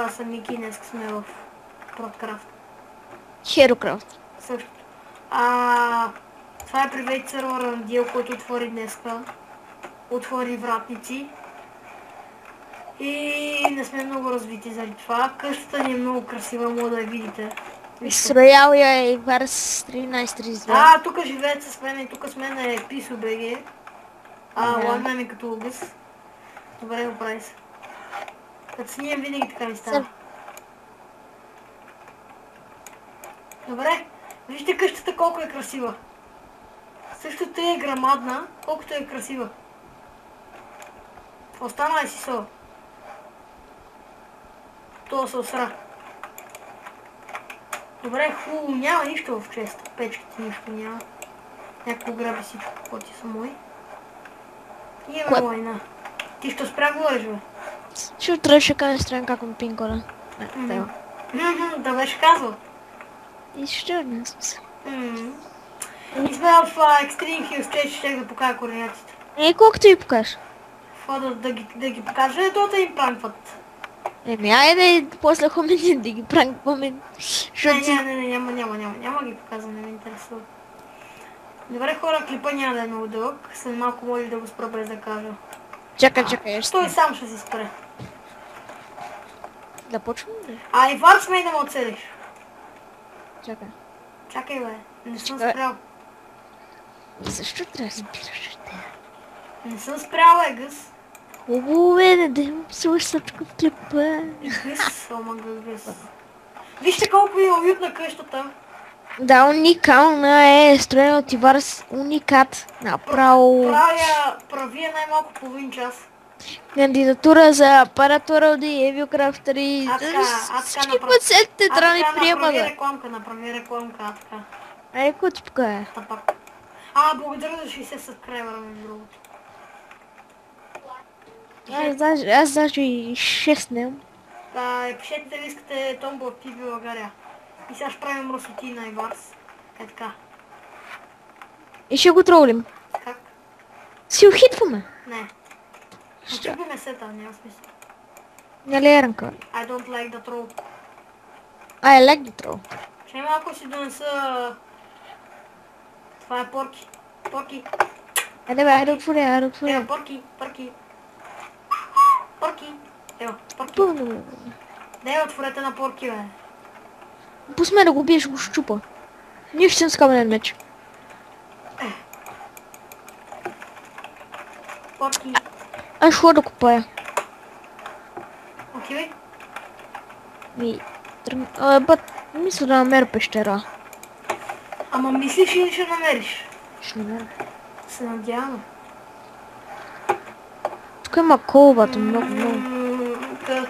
аз съм Мики и днес сме в Продкрафт. Херокрафт. Също. Това е привейт сервера на Диел, който отвори днеска. Отвори вратници. И не сме много развити заради това. Къщата ни е много красива, мога да я видите. Строял я и Варс 1332. Тук живеят с мен и тук с мен е Писо БГ. Лагна ми като лъгъс. Добре го прави се. Като снимам винаги така ми става. Добре, вижте къщата колко е красива. Същото е грамадна, колкото е красива. Остана ли си со? Това се осра. Добре, хубаво, няма нищо в честа. Печките нищо няма. Някакво граби всичко, какво ти са мои. И имаме война. Ти ще спря говориш, бе? Ще трябваше да кажа стран как ми пинкора. Да беше казал. И ще не смисъл. И сме в Extreme Hill Stage, ще да покажа координатите. Колкото и покажеш. Да ги покажа, ето да им пранкват. Айде, после хоменин да ги пранкваме. Няма ги показвам, не ме интересува. Добре хора, клипа няма да е много дълъг. След малко може да го спра без да кажа. Чакай, Той сам ще си спре. Да почвам ли? И Варс ме да ме оцелиш. Чакай, бе, не съм спрял. Защо трябва да спираш те? Не съм спрял, Гъс. Хубаво е, да им псуваш съпчка в клипа. Гъс, Гъс. Вижте колко е уютна къщата. Да, уникална е, строена от Иварс, уникат. Направо. Правия най-малко половин час. Кандидатура за апаратура от Евилкрафт 3. Всички път след театрални приема, Направи рекламка, атка. Какво ти покая? Благодаря за 60 сабскрайбъра, между другото. Аз даже и 6 не имам. Пишете дали искате Томбо в TV България. И сега ще правим мръсоти на Иварс. Така. И ще го тролим. Как? Си ухитваме. Не. Ще убиме сета, няма смисъл. Нали е ранка? I don't like the troll. I like the troll. Ще малко си донеса... Това е порки. Порки. Айде отворя. Ева, порки. Ева, порки. Пълно. Дай отворете на порки, бе. Пусме да го биеш, го щупа. Ние ще съм с каменен меч. Порки. Аз ще да купая. Отивай. Мисля да намеря пещера. Ама мислиш или ще намериш? Ще намеря. Се надявам. Тук има колбата много. Как?